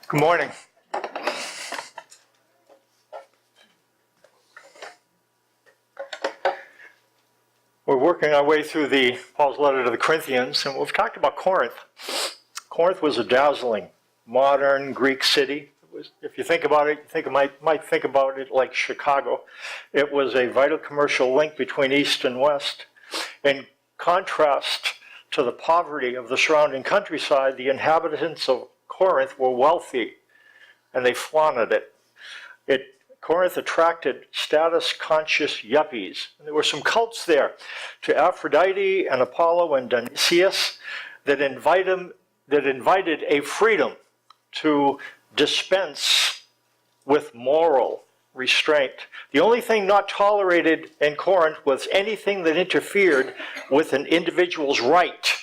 Good morning. We're working our way through Paul's letter to the Corinthians, and we've talked about Corinth. Corinth was a dazzling, modern Greek city. If you think about it, might think about it like Chicago. It was a vital commercial link between East and West. In contrast to the poverty of the surrounding countryside, the inhabitants of Corinth were wealthy, and they flaunted it. Corinth attracted status-conscious yuppies. And there were some cults there to Aphrodite and Apollo and Dionysius that invited a freedom to dispense with moral restraint. The only thing not tolerated in Corinth was anything that interfered with an individual's right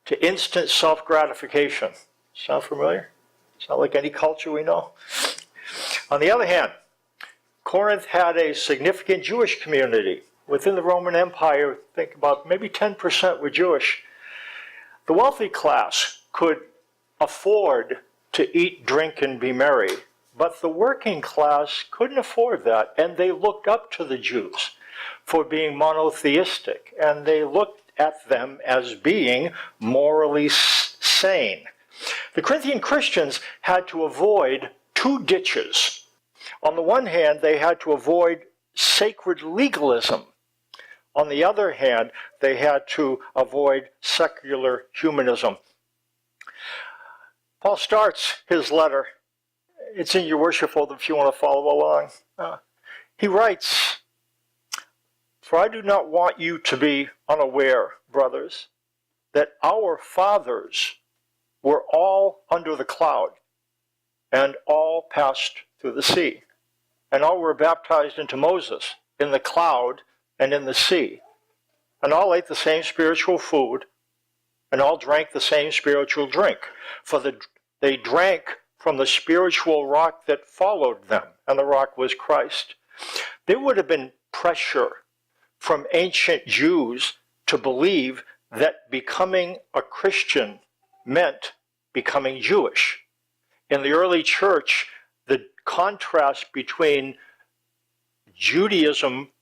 to instant self-gratification. Sound familiar? Sound like any culture we know? On the other hand, Corinth had a significant Jewish community. Within the Roman Empire, think about maybe 10% were Jewish. The wealthy class could afford to eat, drink, and be merry, but the working class couldn't afford that, and they looked up to the Jews for being monotheistic, and they looked at them as being morally sane. The Corinthian Christians had to avoid two ditches. On the one hand, they had to avoid sacred legalism. On the other hand, they had to avoid secular humanism. Paul starts his letter. It's in your worship folder if you want to follow along. He writes, "For I do not want you to be unaware, brothers, that our fathers were all under the cloud, and all passed through the sea, and all were baptized into Moses in the cloud and in the sea, and all ate the same spiritual food, and all drank the same spiritual drink, for they drank from the spiritual rock that followed them, and the rock was Christ." There would have been pressure from ancient Jews to believe that becoming a Christian meant becoming Jewish. In the early church, the contrast between Judaism,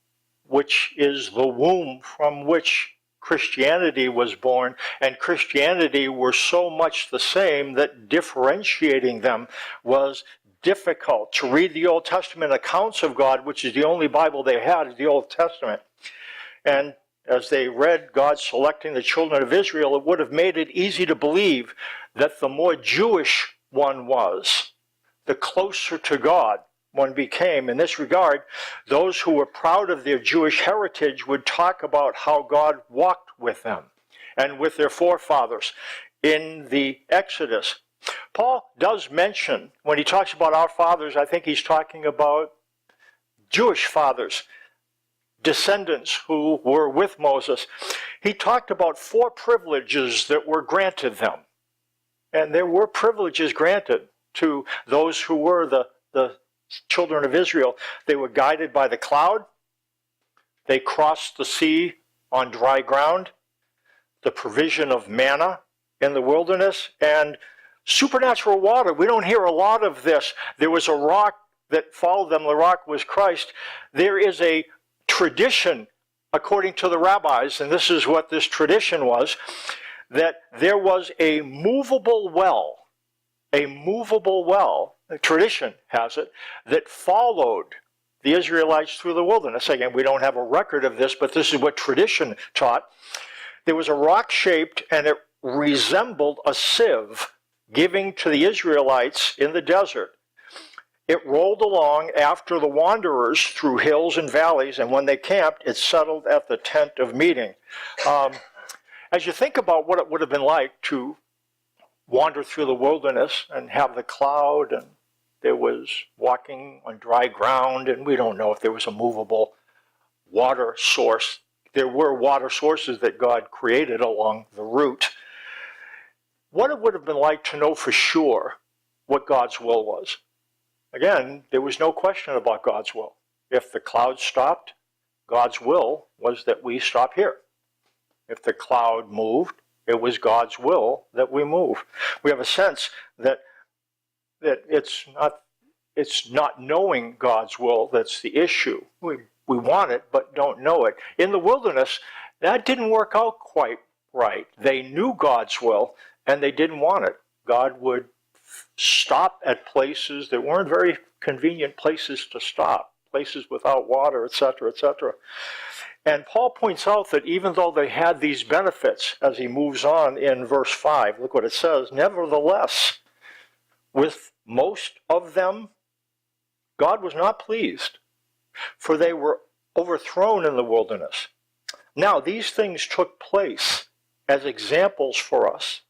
which is the womb from which Christianity was born, and Christianity were so much the same that differentiating them was difficult. To read the Old Testament accounts of God, which is the only Bible they had, is the Old Testament. And as they read God selecting the children of Israel, it would have made it easy to believe that the more Jewish one was, the closer to God one became. In this regard, those who were proud of their Jewish heritage would talk about how God walked with them and with their forefathers in the Exodus. Paul does mention, when he talks about our fathers, I think he's talking about Jewish fathers, descendants who were with Moses. He talked about 4 privileges that were granted them. And there were privileges granted to those who were the children of Israel. They were guided by the cloud. They crossed the sea on dry ground. The provision of manna in the wilderness and supernatural water. We don't hear a lot of this. There was a rock that followed them. The rock was Christ. There is a tradition, according to the rabbis, and this is what this tradition was, that there was a movable well, the tradition has it, that followed the Israelites through the wilderness. Again, we don't have a record of this, but this is what tradition taught. There was a rock shaped, and it resembled a sieve, giving to the Israelites in the desert. It rolled along after the wanderers through hills and valleys, and when they camped, it settled at the tent of meeting. As you think about what it would have been like to wander through the wilderness and have the cloud, and there was walking on dry ground, and we don't know if there was a movable water source. There were water sources that God created along the route. What it would have been like to know for sure what God's will was. Again, there was no question about God's will. If the cloud stopped, God's will was that we stop here. If the cloud moved, it was God's will that we move. We have a sense that that it's not knowing God's will that's the issue. We want it, but don't know it. In the wilderness, that didn't work out quite right. They knew God's will, and they didn't want it. God would stop at places that weren't very convenient places to stop, places without water, etc., etc. And Paul points out that even though they had these benefits, as he moves on in verse 5, look what it says, nevertheless, with most of them, God was not pleased, for they were overthrown in the wilderness. Now, these things took place as examples for us,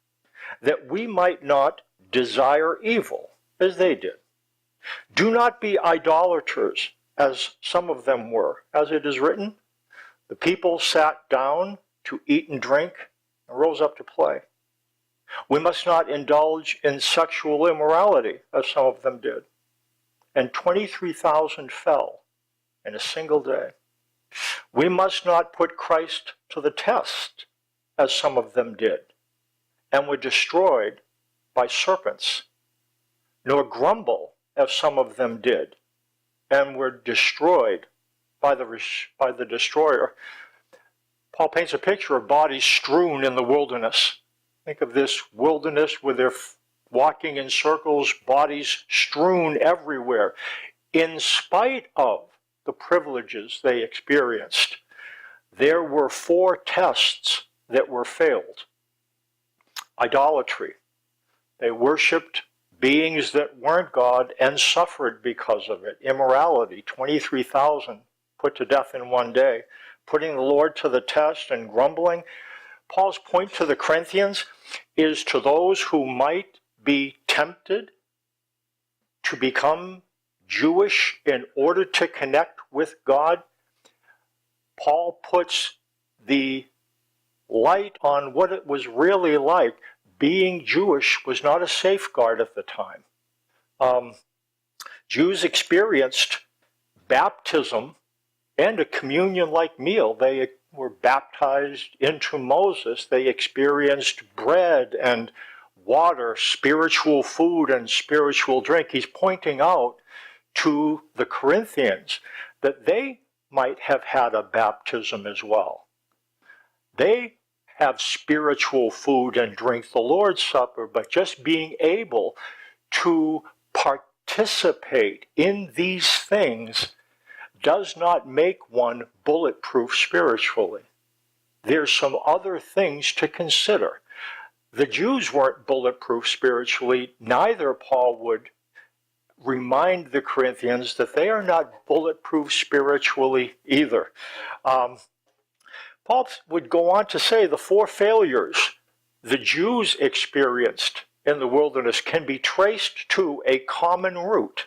that we might not desire evil as they did. Do not be idolaters, as some of them were. As it is written, the people sat down to eat and drink and rose up to play. We must not indulge in sexual immorality, as some of them did. And 23,000 fell in a single day. We must not put Christ to the test, as some of them did, and were destroyed by serpents, nor grumble, as some of them did, and were destroyed by the destroyer. Paul paints a picture of bodies strewn in the wilderness. Think of this wilderness where they're walking in circles, bodies strewn everywhere, in spite of the privileges they experienced. There were 4 tests that were failed. Idolatry. They worshipped beings that weren't God and suffered because of it. Immorality. 23,000 put to death in one day. Putting the Lord to the test and grumbling. Paul's point to the Corinthians is to those who might be tempted to become Jewish in order to connect with God. Paul puts the light on what it was really like. Being Jewish was not a safeguard at the time. Jews experienced baptism and a communion-like meal. They were baptized into Moses. They experienced bread and water, spiritual food and spiritual drink. He's pointing out to the Corinthians that they might have had a baptism as well. They have spiritual food and drink, the Lord's Supper, but just being able to participate in these things does not make one bulletproof spiritually. There's some other things to consider. The Jews weren't bulletproof spiritually. Neither Paul would remind the Corinthians that they are not bulletproof spiritually either. Paul would go on to say the 4 failures the Jews experienced in the wilderness can be traced to a common root,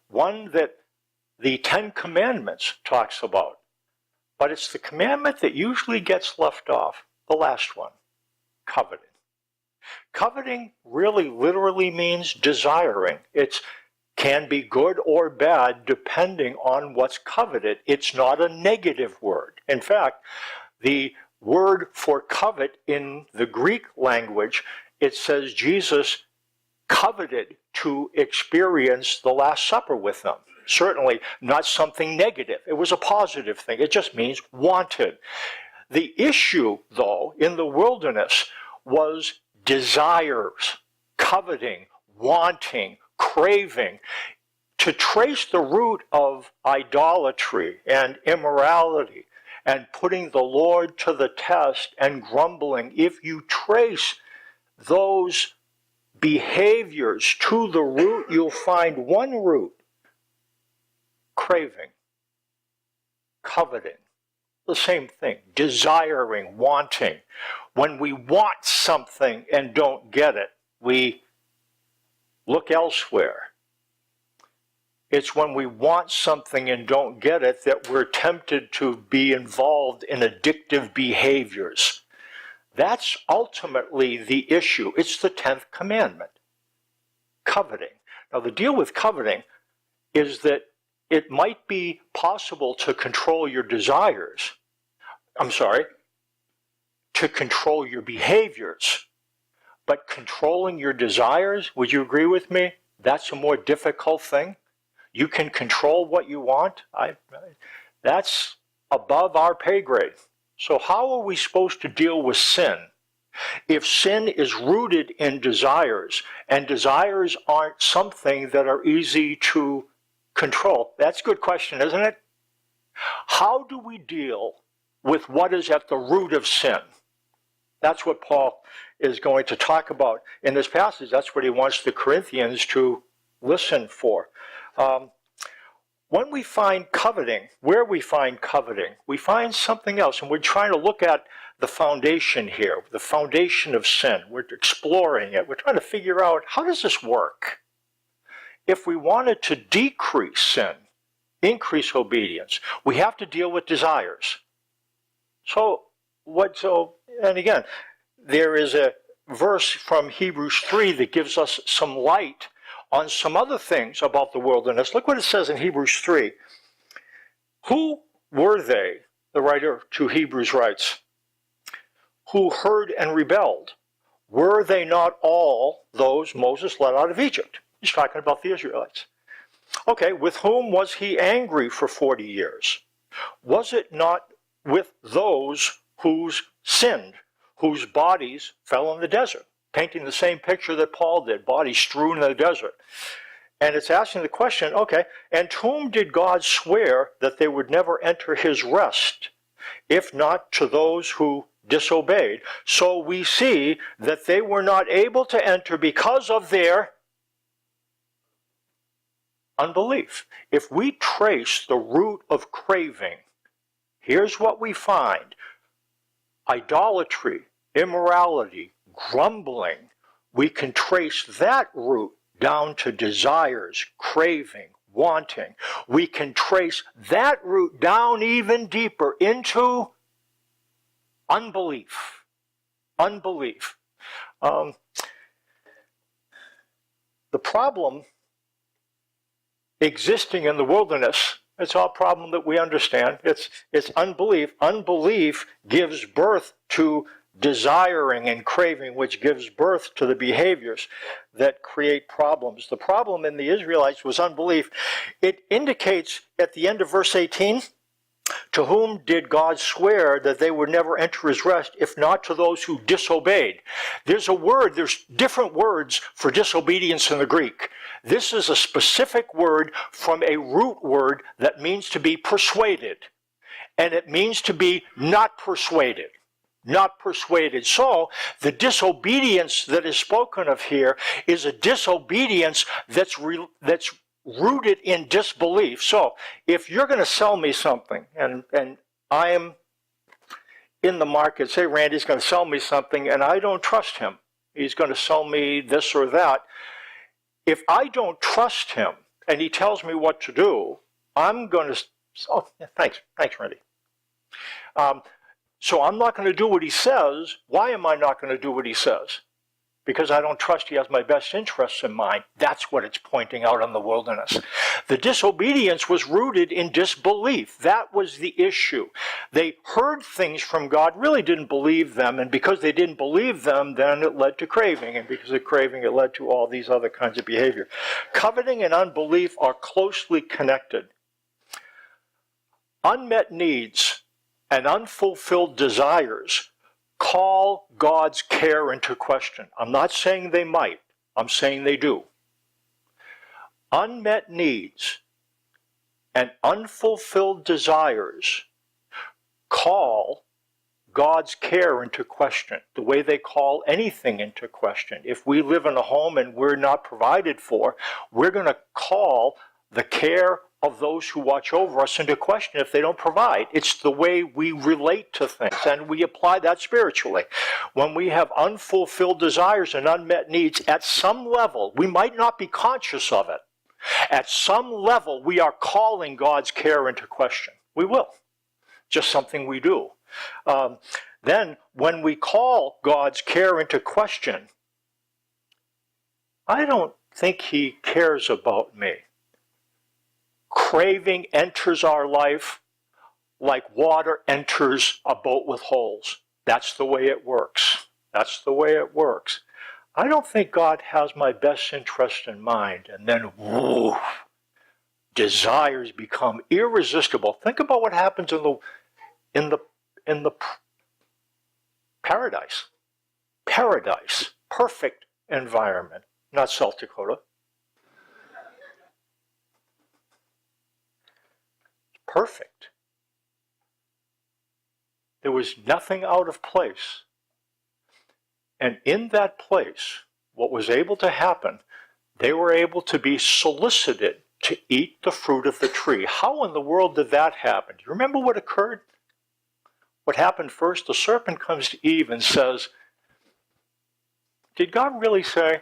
one that the 10 Commandments talks about. But it's the commandment that usually gets left off, the last one, coveting. Coveting really literally means desiring. It can be good or bad depending on what's coveted. It's not a negative word. In fact, the word for covet in the Greek language, it says Jesus coveted to experience the Last Supper with them. Certainly not something negative. It was a positive thing. It just means wanted. The issue, though, in the wilderness was desires, coveting, wanting, craving. To trace the root of idolatry and immorality and putting the Lord to the test and grumbling, if you trace those behaviors to the root, you'll find one root: craving, coveting. The same thing, desiring, wanting. When we want something and don't get it, we look elsewhere. It's when we want something and don't get it that we're tempted to be involved in addictive behaviors. That's ultimately the issue. It's the 10th commandment, coveting. Now, the deal with coveting is that it might be possible to control your desires. To control your behaviors. But controlling your desires, would you agree with me? That's a more difficult thing. You can control what you want. That's above our pay grade. So how are we supposed to deal with sin if sin is rooted in desires, and desires aren't something that are easy to control? That's a good question, isn't it? How do we deal with what is at the root of sin? That's what Paul is going to talk about in this passage. That's what he wants the Corinthians to listen for. When we find coveting, where we find coveting, we find something else. And we're trying to look at the foundation here, the foundation of sin. We're exploring it. We're trying to figure out, how does this work? If we wanted to decrease sin, increase obedience, we have to deal with desires. And again, there is a verse from Hebrews 3 that gives us some light on some other things about the wilderness. Look what it says in Hebrews 3. Who were they, the writer to Hebrews writes, who heard and rebelled? Were they not all those Moses led out of Egypt? He's talking about the Israelites. Okay, with whom was he angry for 40 years? Was it not with those who sinned, whose bodies fell in the desert? Painting the same picture that Paul did, bodies strewn in the desert. And it's asking the question, okay, and to whom did God swear that they would never enter his rest, if not to those who disobeyed? So we see that they were not able to enter because of their unbelief. If we trace the root of craving, here's what we find. Idolatry, immorality, grumbling, we can trace that root down to desires, craving, wanting. We can trace that root down even deeper into unbelief. Unbelief. The problem existing in the wilderness, it's all a problem that we understand. It's unbelief. Unbelief gives birth to desiring and craving, which gives birth to the behaviors that create problems. The problem in the Israelites was unbelief. It indicates at the end of verse 18, to whom did God swear that they would never enter his rest, if not to those who disobeyed? There's different words for disobedience in the Greek. This is a specific word from a root word that means to be persuaded. And it means to be not persuaded. Not persuaded. So the disobedience that is spoken of here is a disobedience that's rooted in disbelief. So if you're going to sell me something, and I am in the market, say Randy's going to sell me something and I don't trust him. He's going to sell me this or that. If I don't trust him and he tells me what to do, I'm going to, oh, thanks Randy. So I'm not going to do what he says. Why am I not going to do what he says? Because I don't trust he has my best interests in mind. That's what it's pointing out in the wilderness. The disobedience was rooted in disbelief. That was the issue. They heard things from God, really didn't believe them, and because they didn't believe them, then it led to craving, and because of craving, it led to all these other kinds of behavior. Coveting and unbelief are closely connected. Unmet needs and unfulfilled desires call God's care into question. I'm not saying they might. I'm saying they do. Unmet needs and unfulfilled desires call God's care into question, the way they call anything into question. If we live in a home and we're not provided for, we're going to call the care of those who watch over us into question if they don't provide. It's the way we relate to things, and we apply that spiritually. When we have unfulfilled desires and unmet needs, at some level, we might not be conscious of it. At some level, we are calling God's care into question. We will. Just something we do. Then, when we call God's care into question, I don't think he cares about me. Craving enters our life like water enters a boat with holes. That's the way it works. That's the way it works. I don't think God has my best interest in mind. And then, whoa, desires become irresistible. Think about what happens in the paradise. Paradise, perfect environment, not South Dakota. Perfect. There was nothing out of place. And in that place, what was able to happen, they were able to be solicited to eat the fruit of the tree. How in the world did that happen? Do you remember what occurred? What happened first? The serpent comes to Eve and says, did God really say,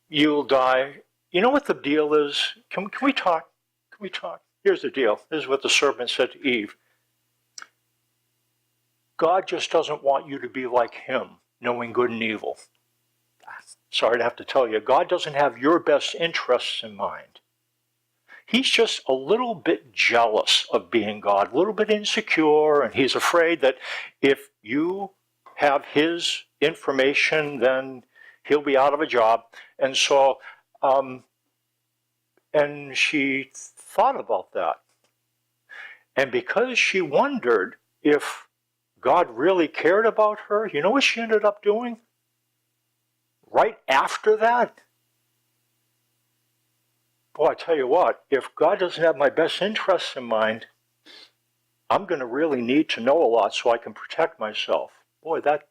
you'll die? You know what the deal is? Can we talk? Can we talk? Here's the deal. This is what the serpent said to Eve. God just doesn't want you to be like him, knowing good and evil. Sorry to have to tell you, God doesn't have your best interests in mind. He's just a little bit jealous of being God, a little bit insecure, and he's afraid that if you have his information, then he'll be out of a job. And so, and she thought about that. And because she wondered if God really cared about her, you know what she ended up doing? Right after that? Boy, I tell you what, if God doesn't have my best interests in mind, I'm going to really need to know a lot so I can protect myself. Boy, the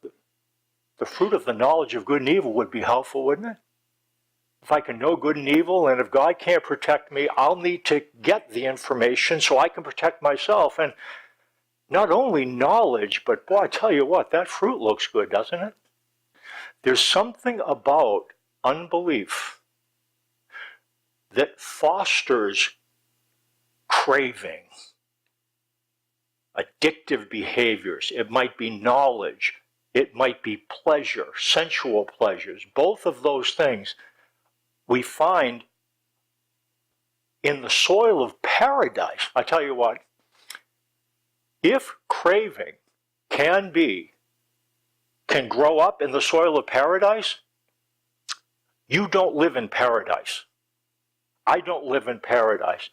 fruit of the knowledge of good and evil would be helpful, wouldn't it? If I can know good and evil, and if God can't protect me, I'll need to get the information so I can protect myself. And not only knowledge, but boy, I tell you what, that fruit looks good, doesn't it? There's something about unbelief that fosters craving, addictive behaviors. It might be knowledge. It might be pleasure, sensual pleasures. Both of those things we find in the soil of paradise. I tell you what, if craving can grow up in the soil of paradise, you don't live in paradise. I don't live in paradise.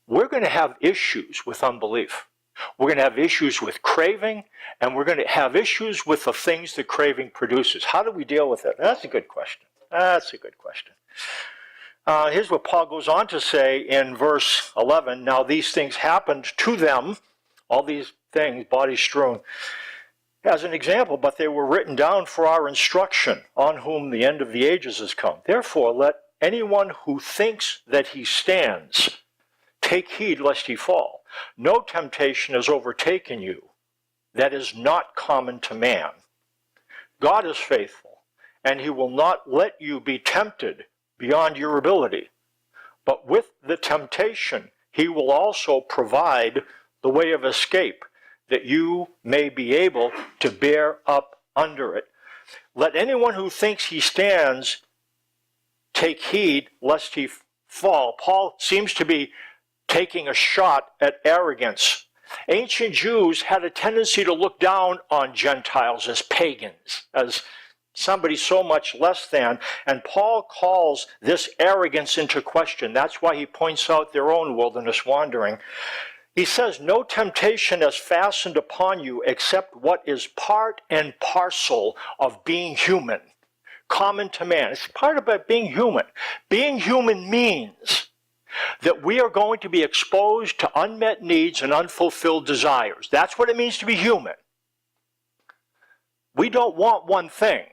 We're going to have issues with unbelief. We're going to have issues with craving, and we're going to have issues with the things that craving produces. How do we deal with it? That's a good question. That's a good question. Here's what Paul goes on to say in verse 11. Now these things happened to them, all these things, bodies strewn, as an example, but they were written down for our instruction, on whom the end of the ages has come. Therefore, let anyone who thinks that he stands take heed lest he fall. No temptation has overtaken you that is not common to man. God is faithful, and he will not let you be tempted beyond your ability. But with the temptation, he will also provide the way of escape, that you may be able to bear up under it. Let anyone who thinks he stands take heed lest he fall. Paul seems to be taking a shot at arrogance. Ancient Jews had a tendency to look down on Gentiles as pagans, as somebody so much less than, and Paul calls this arrogance into question. That's why he points out their own wilderness wandering. He says, no temptation has fastened upon you except what is part and parcel of being human, common to man. It's part about being human. Being human means that we are going to be exposed to unmet needs and unfulfilled desires. That's what it means to be human. We don't want one thing.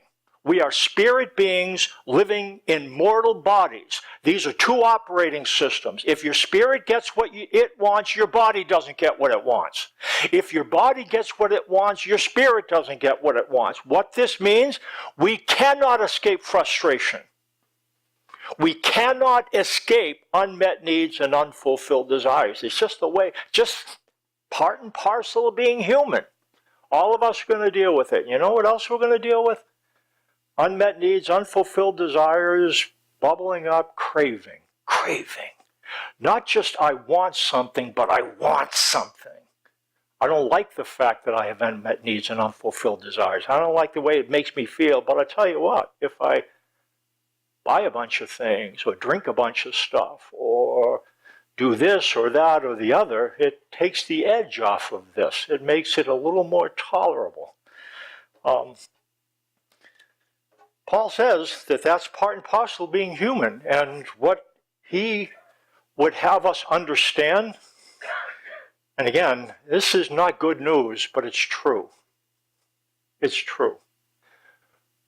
We are spirit beings living in mortal bodies. These are two operating systems. If your spirit gets what it wants, your body doesn't get what it wants. If your body gets what it wants, your spirit doesn't get what it wants. What this means, we cannot escape frustration. We cannot escape unmet needs and unfulfilled desires. It's just the way, just part and parcel of being human. All of us are going to deal with it. You know what else we're going to deal with? Unmet needs, unfulfilled desires, bubbling up, craving. Craving. Not just I want something, but I want something. I don't like the fact that I have unmet needs and unfulfilled desires. I don't like the way it makes me feel, but I tell you what, if I buy a bunch of things or drink a bunch of stuff or do this or that or the other, it takes the edge off of this. It makes it a little more tolerable. Paul says that that's part and parcel of being human, and what he would have us understand, and again, this is not good news, but it's true. It's true.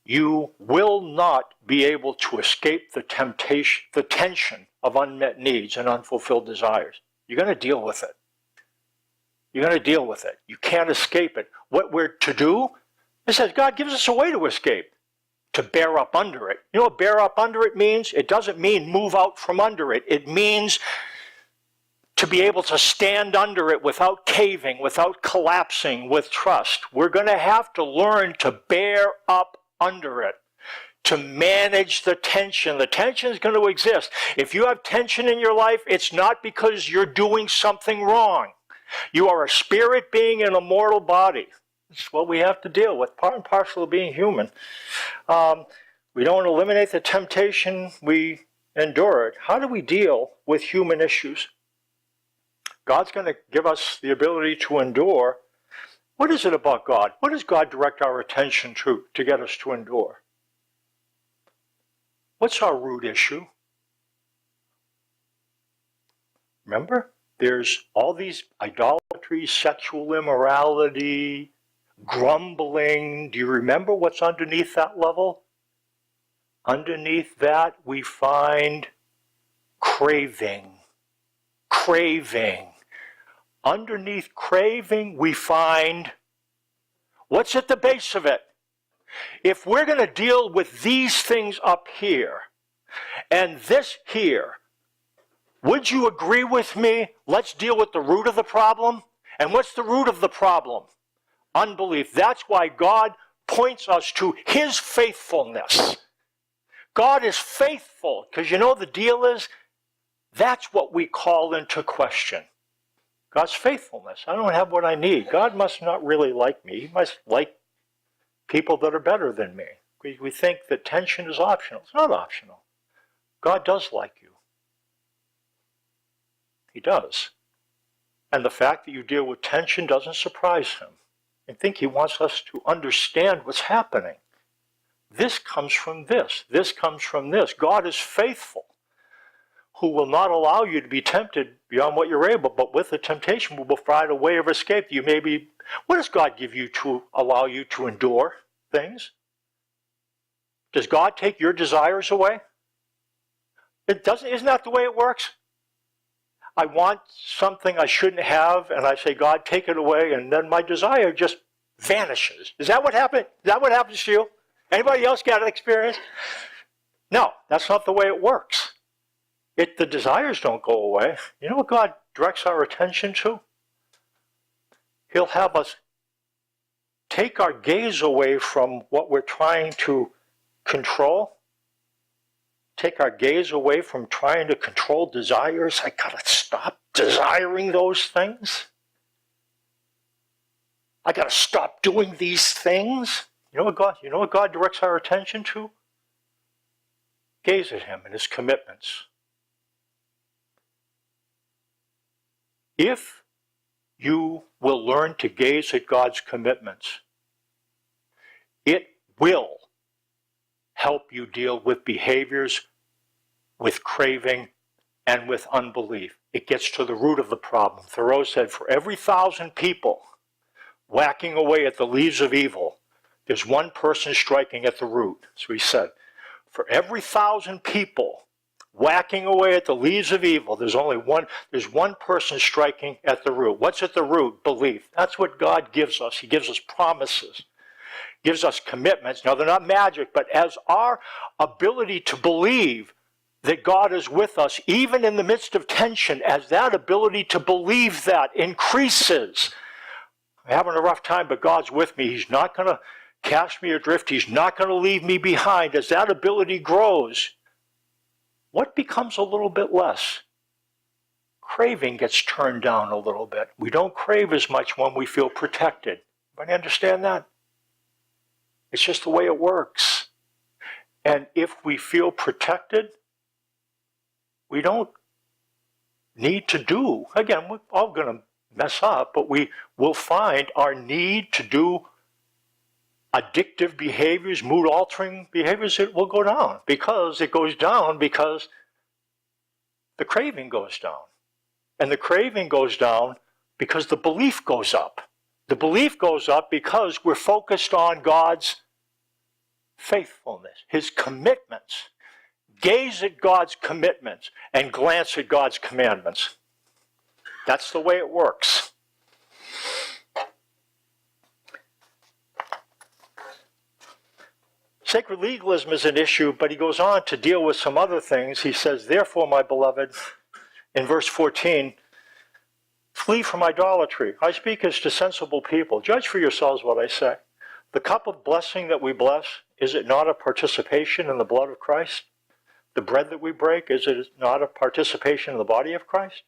You will not be able to escape the temptation, the tension of unmet needs and unfulfilled desires. You're going to deal with it. You're going to deal with it. You can't escape it. What we're to do, it says God gives us a way to escape, to bear up under it. You know what bear up under it means? It doesn't mean move out from under it. It means to be able to stand under it without caving, without collapsing, with trust. We're going to have to learn to bear up under it, to manage the tension. The tension is going to exist. If you have tension in your life, it's not because you're doing something wrong. You are a spirit being in a mortal body. It's what we have to deal with, part and parcel of being human. We don't eliminate the temptation, we endure it. How do we deal with human issues? God's going to give us the ability to endure. What is it about God? What does God direct our attention to get us to endure? What's our root issue? Remember, there's all these idolatry, sexual immorality, grumbling. Do you remember what's underneath that level? Underneath that, we find craving. Craving. Underneath craving, we find what's at the base of it. If we're going to deal with these things up here and this here, would you agree with me? Let's deal with the root of the problem. And what's the root of the problem? Unbelief. That's why God points us to his faithfulness. God is faithful, because you know the deal is, that's what we call into question. God's faithfulness. I don't have what I need. God must not really like me. He must like people that are better than me. We think that tension is optional. It's not optional. God does like you. He does. And the fact that you deal with tension doesn't surprise him. I think he wants us to understand what's happening. This comes from this. This comes from this. God is faithful, who will not allow you to be tempted beyond what you're able, but with the temptation will provide a way of escape. You may be, what does God give you to allow you to endure things? Does God take your desires away? It doesn't. Isn't that the way it works? I want something I shouldn't have, and I say, God, take it away, and then my desire just vanishes. Is that what happened? Is that what happens to you? Anybody else got an experience? No, that's not the way it works. The desires don't go away. You know what God directs our attention to? He'll have us take our gaze away from what we're trying to control. Take our gaze away from trying to control desires. I gotta stop desiring those things. I gotta stop doing these things. You know what God directs our attention to? Gaze at him and his commitments. If you will learn to gaze at God's commitments, it will help you deal with behaviors, with craving, and with unbelief. It gets to the root of the problem. Thoreau said, for every 1,000 people whacking away at the leaves of evil, there's one person striking at the root. So he said, for every 1,000 people whacking away at the leaves of evil, there's one person striking at the root. What's at the root? Belief. That's what God gives us. He gives us promises, gives us commitments. Now, they're not magic, but as our ability to believe that God is with us, even in the midst of tension, as that ability to believe that increases, I'm having a rough time, but God's with me. He's not going to cast me adrift. He's not going to leave me behind. As that ability grows, what becomes a little bit less? craving gets turned down a little bit. We don't crave as much when we feel protected. Everybody understand that? It's just the way it works. And if we feel protected, we don't need to do. Again, we're all going to mess up, but we will find our need to do addictive behaviors, mood-altering behaviors, it will go down. Because it goes down because the craving goes down. And the craving goes down because the belief goes up. The belief goes up because we're focused on God's faithfulness, His commitments. Gaze at God's commitments and glance at God's commandments. That's the way it works. Sacred legalism is an issue, but he goes on to deal with some other things. He says, therefore, my beloved, in verse 14, flee from idolatry. I speak as to sensible people. Judge for yourselves what I say. The cup of blessing that we bless, is it not a participation in the blood of Christ? The bread that we break, is it not a participation in the body of Christ?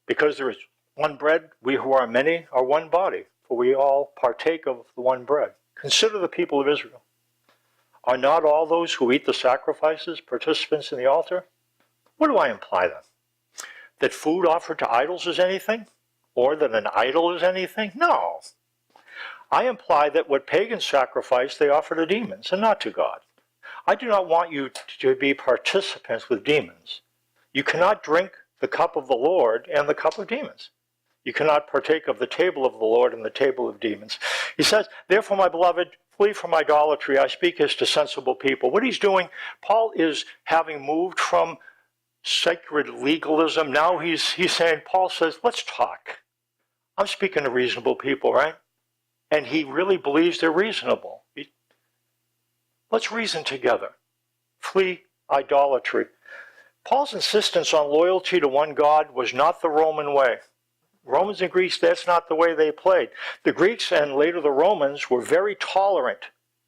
Because there is one bread, we who are many are one body, for we all partake of the one bread. Consider the people of Israel. Are not all those who eat the sacrifices participants in the altar? What do I imply then? That food offered to idols is anything? Or that an idol is anything? No. I imply that what pagans sacrifice, they offer to demons and not to God. I do not want you to be participants with demons. You cannot drink the cup of the Lord and the cup of demons. You cannot partake of the table of the Lord and the table of demons. He says, therefore, my beloved, flee from idolatry. I speak as to sensible people. What he's doing, Paul is having moved from sacred legalism. Now he's saying, Paul says, let's talk. I'm speaking to reasonable people, right? And he really believes they're reasonable. Let's reason together. Flee idolatry. Paul's insistence on loyalty to one God was not the Roman way. Romans and Greeks, that's not the way they played. The Greeks and later the Romans were very tolerant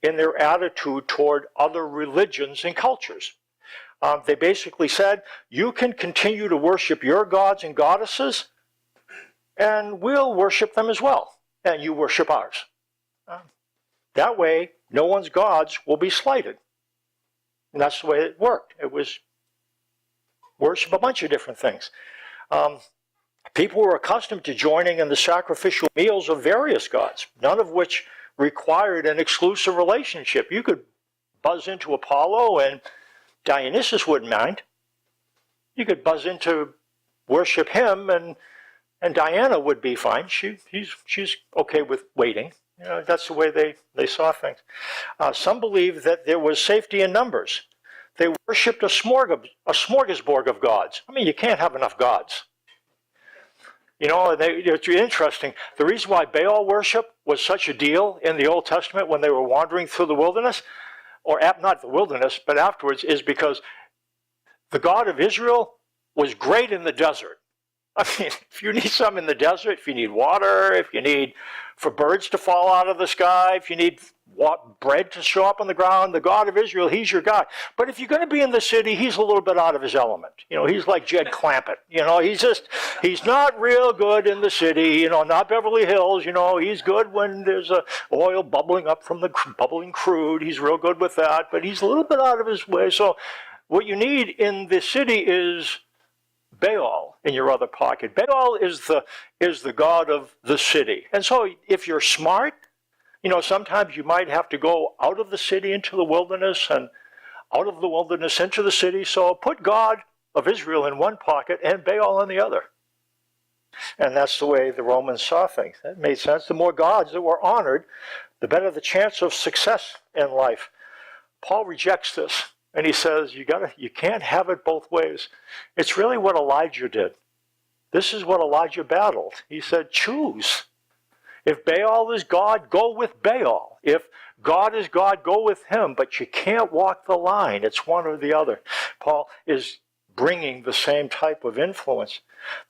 in their attitude toward other religions and cultures. They basically said, you can continue to worship your gods and goddesses, and we'll worship them as well, and you worship ours. That way, no one's gods will be slighted. And that's the way it worked. It was worship a bunch of different things. People were accustomed to joining in the sacrificial meals of various gods, none of which required an exclusive relationship. You could buzz into Apollo and Dionysus wouldn't mind. You could buzz into worship him and Diana would be fine. She's okay with waiting. You know, that's the way they saw things. Some believed that there was safety in numbers. They worshipped a smorgasbord of gods. I mean, you can't have enough gods. You know, it's interesting. The reason why Baal worship was such a deal in the Old Testament when they were wandering through the wilderness, or not the wilderness, but afterwards, is because the God of Israel was great in the desert. I mean, if you need something in the desert, if you need water, if you need for birds to fall out of the sky, if you need bread to show up on the ground, the God of Israel, he's your God. But if you're going to be in the city, he's a little bit out of his element. You know, he's like Jed Clampett. You know, he's not real good in the city, you know, not Beverly Hills. You know, he's good when there's oil bubbling up from the bubbling crude. He's real good with that, but he's a little bit out of his way. So what you need in the city is Baal in your other pocket. Baal is the god of the city. And so if you're smart, you know, sometimes you might have to go out of the city into the wilderness and out of the wilderness into the city. So put God of Israel in one pocket and Baal in the other. And that's the way the Romans saw things. That made sense. The more gods that were honored, the better the chance of success in life. Paul rejects this. And he says, you can't have it both ways. It's really what Elijah did. This is what Elijah battled. He said, choose. If Baal is God, go with Baal. If God is God, go with him. But you can't walk the line. It's one or the other. Paul is bringing the same type of influence.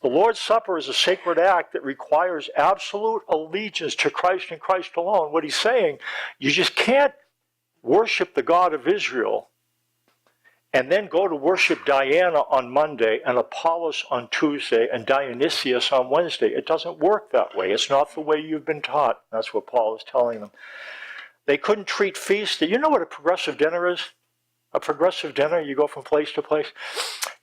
The Lord's Supper is a sacred act that requires absolute allegiance to Christ and Christ alone. What he's saying, you just can't worship the God of Israel and then go to worship Diana on Monday and Apollos on Tuesday and Dionysius on Wednesday. It doesn't work that way. It's not the way you've been taught. That's what Paul is telling them. They couldn't treat feasts. You know what a progressive dinner is? A progressive dinner, you go from place to place.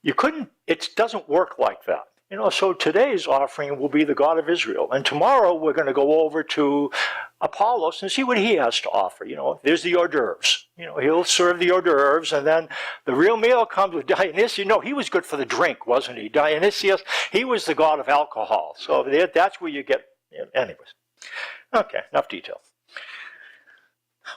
You couldn't, it doesn't work like that. So today's offering will be the God of Israel. And tomorrow we're going to go over to Apollos and see what he has to offer. There's the hors d'oeuvres. He'll serve the hors d'oeuvres, and then the real meal comes with Dionysius. He was good for the drink, wasn't he? Dionysius, he was the god of alcohol. So that's where you get, anyways. Okay, enough detail.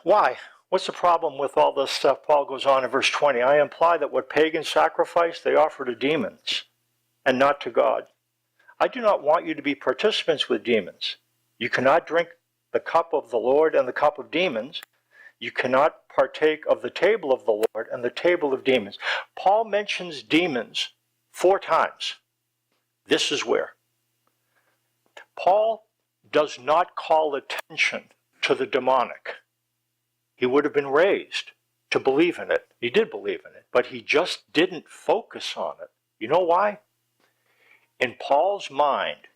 Why? What's the problem with all this stuff? Paul goes on in verse 20. I imply that what pagans sacrifice, they offer to demons and not to God. I do not want you to be participants with demons. You cannot drink the cup of the Lord and the cup of demons. You cannot partake of the table of the Lord and the table of demons. Paul mentions demons 4 times. This is where. Paul does not call attention to the demonic. He would have been raised to believe in it. He did believe in it, but he just didn't focus on it. You know why? In Paul's mind,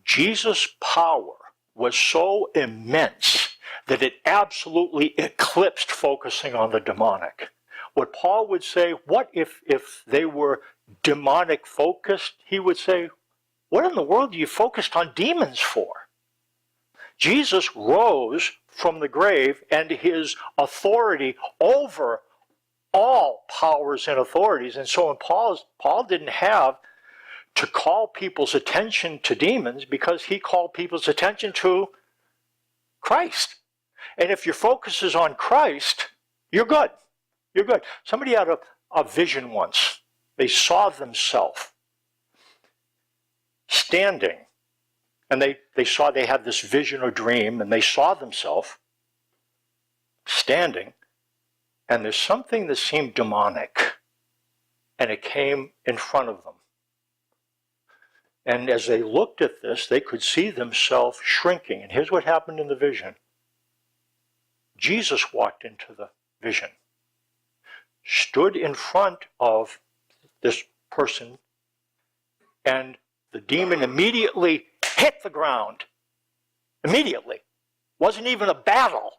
Jesus' power was so immense that it absolutely eclipsed focusing on the demonic. What Paul would say, what if they were demonic focused? He would say, what in the world are you focused on demons for? Jesus rose from the grave, and his authority over all powers and authorities. And so Paul didn't have to call people's attention to demons, because he called people's attention to Christ. And if your focus is on Christ, you're good. You're good. Somebody had a vision once. They saw themselves standing. And they saw they had this vision or dream, and they saw themselves standing, and there's something that seemed demonic, and it came in front of them. And as they looked at this, they could see themselves shrinking. And here's what happened in the vision. Jesus walked into the vision, stood in front of this person, and the demon immediately hit the ground. Immediately. Wasn't even a battle.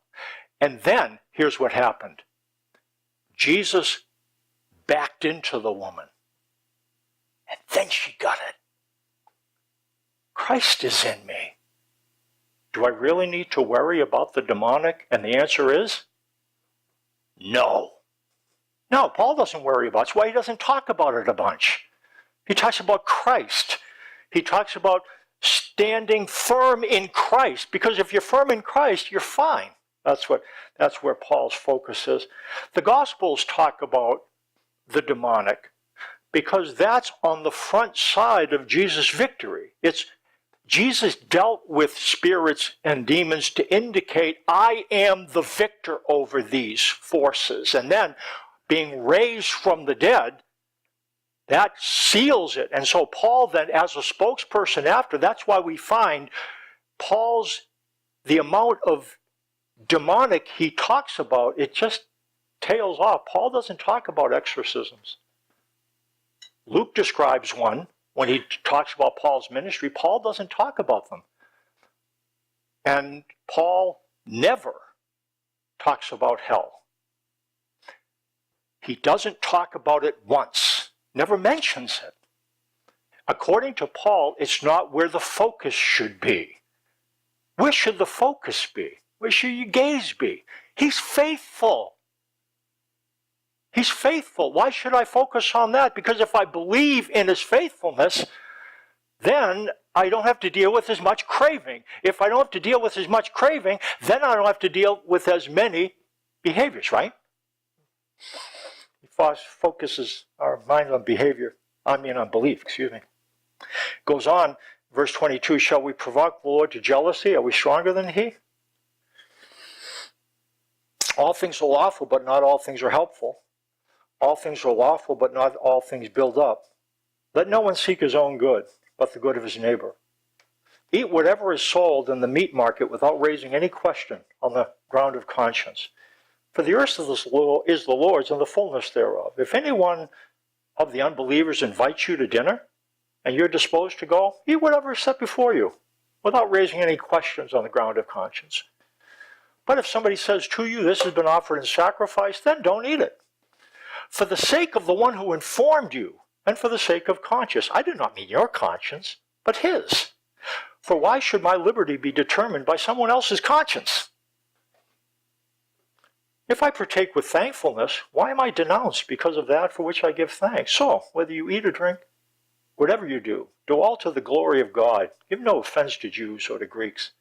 And then, here's what happened. Jesus backed into the woman. And then she got it. Christ is in me. Do I really need to worry about the demonic? And the answer is no. No, Paul doesn't worry about it. That's why he doesn't talk about it a bunch. He talks about Christ. He talks about standing firm in Christ, because if you're firm in Christ, you're fine. That's where Paul's focus is. The Gospels talk about the demonic because that's on the front side of Jesus' victory. It's Jesus dealt with spirits and demons to indicate, I am the victor over these forces. And then being raised from the dead, that seals it. And so Paul then, as a spokesperson after, that's why we find the amount of demonic he talks about, it just tails off. Paul doesn't talk about exorcisms. Luke describes one when he talks about Paul's ministry. Paul doesn't talk about them. And Paul never talks about hell. He doesn't talk about it once. Never mentions it. According to Paul, it's not where the focus should be. Where should the focus be? Where should your gaze be? He's faithful. He's faithful. Why should I focus on that? Because if I believe in his faithfulness, then I don't have to deal with as much craving. If I don't have to deal with as much craving, then I don't have to deal with as many behaviors, right? Focuses our mind on belief, Goes on, verse 22, shall we provoke the Lord to jealousy? Are we stronger than he? All things are lawful, but not all things are helpful. All things are lawful, but not all things build up. Let no one seek his own good, but the good of his neighbor. Eat whatever is sold in the meat market without raising any question on the ground of conscience. For the earth is the Lord's and the fullness thereof. If anyone of the unbelievers invites you to dinner, and you're disposed to go, eat whatever is set before you, without raising any questions on the ground of conscience. But if somebody says to you, this has been offered in sacrifice, then don't eat it. For the sake of the one who informed you, and for the sake of conscience. I do not mean your conscience, but his. For why should my liberty be determined by someone else's conscience? If I partake with thankfulness, why am I denounced because of that for which I give thanks? So, whether you eat or drink, whatever you do all to the glory of God. Give no offense to Jews or to Greeks,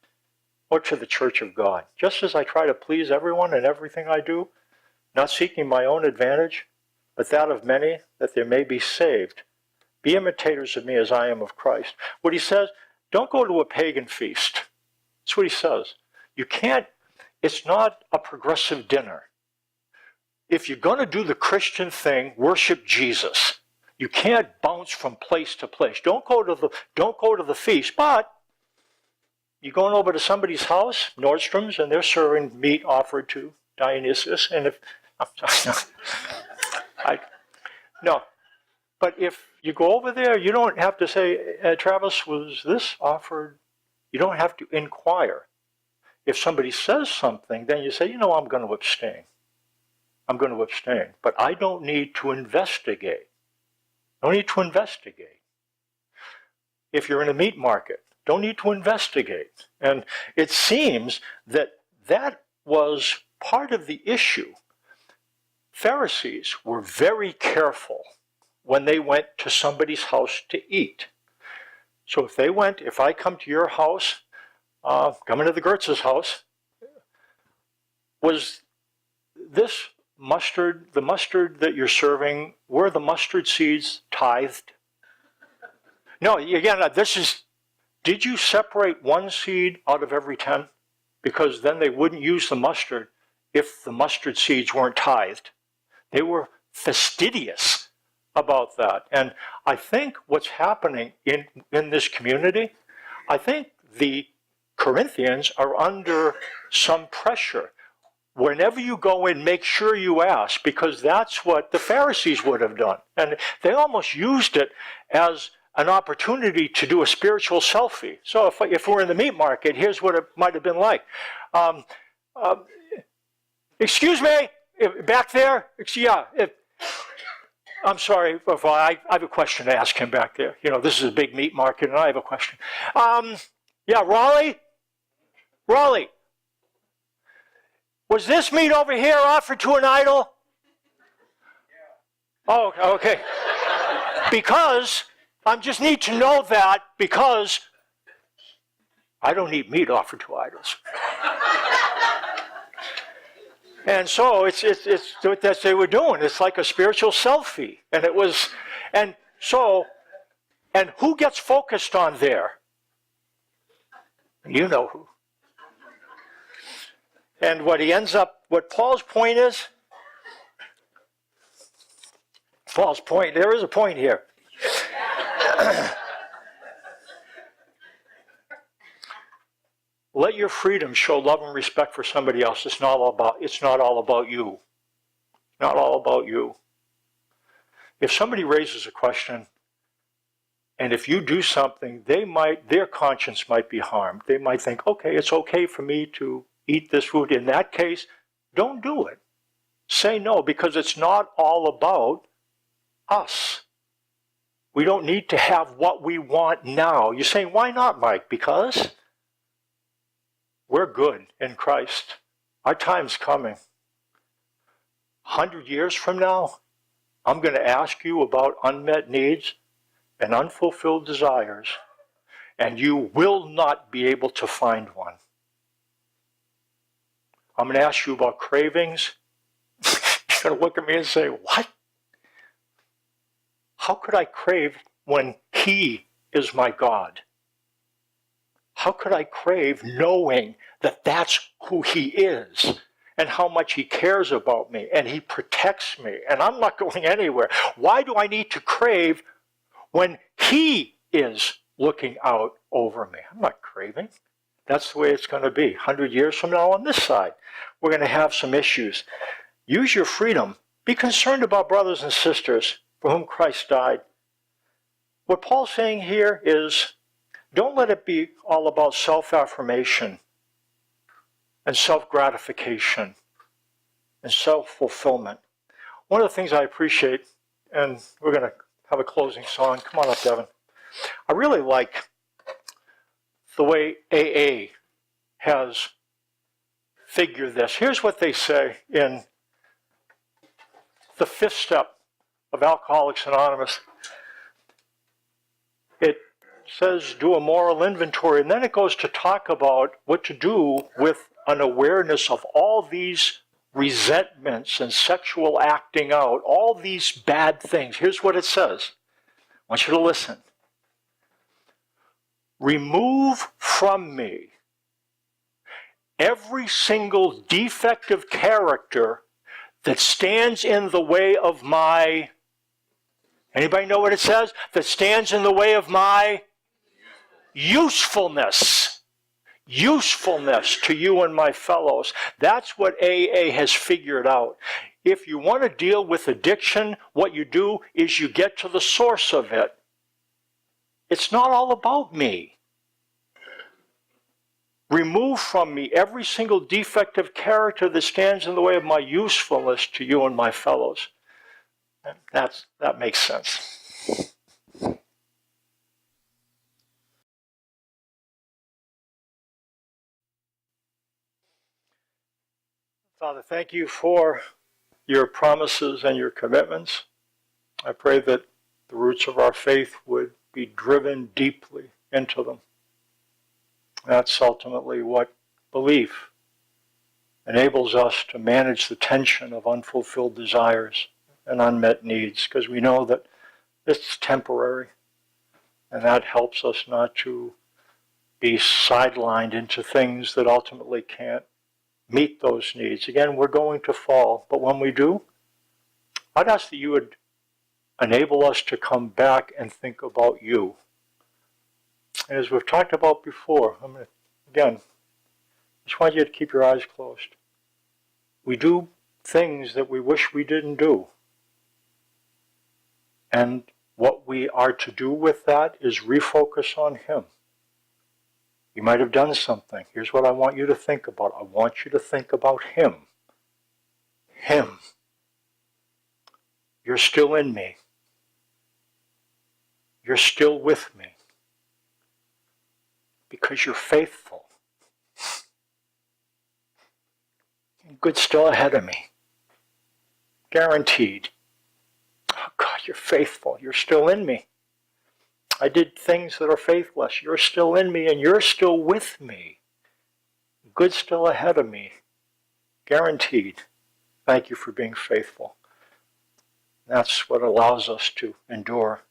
or to the church of God, just as I try to please everyone in everything I do, not seeking my own advantage, but that of many, that they may be saved. Be imitators of me as I am of Christ. What he says, don't go to a pagan feast. That's what he says. You can't, it's not a progressive dinner. If you're going to do the Christian thing, worship Jesus. You can't bounce from place to place. Don't go to the feast, but you're going over to somebody's house, Nordstrom's, and they're serving meat offered to Dionysus, and if no, but if you go over there, you don't have to say, Travis, was this offered? You don't have to inquire. If somebody says something, then you say, I'm going to abstain. I'm going to abstain. But I don't need to investigate. Don't need to investigate. If you're in a meat market, don't need to investigate. And it seems that was part of the issue. Pharisees were very careful when they went to somebody's house to eat. So if I come to your house, coming to the Gertz's house, was this mustard, the mustard that you're serving, were the mustard seeds tithed? No, again, did you separate one seed out of every 10? Because then they wouldn't use the mustard if the mustard seeds weren't tithed. They were fastidious about that. And I think what's happening in this community, I think the Corinthians are under some pressure. Whenever you go in, make sure you ask, because that's what the Pharisees would have done. And they almost used it as an opportunity to do a spiritual selfie. So if we're in the meat market, here's what it might have been like. Excuse me, back there? Yeah. I'm sorry, I have a question to ask him back there. This is a big meat market, and I have a question. Yeah, Raleigh, was this meat over here offered to an idol? Oh, okay. Because I just need to know that, because I don't eat meat offered to idols. And so it's what they were doing. It's like a spiritual selfie. And who gets focused on there? You know who. And what Paul's point is, there is a point here. Let your freedom show love and respect for somebody else. It's not all about you. Not all about you. If somebody raises a question, and if you do something, their conscience might be harmed. They might think, okay, it's okay for me to eat this food. In that case, don't do it. Say no, because it's not all about us. We don't need to have what we want now. You're saying, why not, Mike? Because we're good in Christ. Our time's coming. 100 years from now, I'm going to ask you about unmet needs and unfulfilled desires, and you will not be able to find one. I'm going to ask you about cravings. You're going to look at me and say, what? How could I crave when He is my God? How could I crave knowing that that's who He is and how much He cares about me and He protects me and I'm not going anywhere? Why do I need to crave when He is looking out over me? I'm not craving. That's the way it's going to be. 100 years from now on this side, we're going to have some issues. Use your freedom. Be concerned about brothers and sisters for whom Christ died. What Paul's saying here is, don't let it be all about self-affirmation and self-gratification and self-fulfillment. One of the things I appreciate, and we're going to have a closing song. Come on up, Devin. I really like the way AA has figured this. Here's what they say in the 5th step of Alcoholics Anonymous. It says do a moral inventory, and then it goes to talk about what to do with an awareness of all these resentments and sexual acting out, all these bad things. Here's what it says. I want you to listen. Remove from me every single defective character that stands in the way of my, anybody know what it says? That stands in the way of my usefulness. Usefulness to you and my fellows. That's what AA has figured out. If you want to deal with addiction, what you do is you get to the source of it. It's not all about me. Remove from me every single defective character that stands in the way of my usefulness to you and my fellows. And that makes sense. Father, thank you for your promises and your commitments. I pray that the roots of our faith would be driven deeply into them. That's ultimately what belief enables us to manage the tension of unfulfilled desires and unmet needs, because we know that it's temporary, and that helps us not to be sidelined into things that ultimately can't meet those needs. Again, we're going to fall, but when we do, I'd ask that you would enable us to come back and think about you. And as we've talked about before, again, I just want you to keep your eyes closed. We do things that we wish we didn't do. And what we are to do with that is refocus on Him. You might have done something. Here's what I want you to think about. I want you to think about Him. Him. You're still in me. You're still with me. Because you're faithful. And good's still ahead of me. Guaranteed. Oh God, you're faithful. You're still in me. I did things that are faithless. You're still in me and you're still with me. Good's still ahead of me. Guaranteed. Thank you for being faithful. That's what allows us to endure,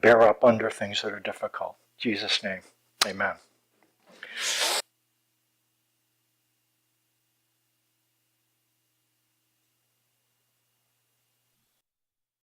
bear up under things that are difficult. In Jesus' name, amen.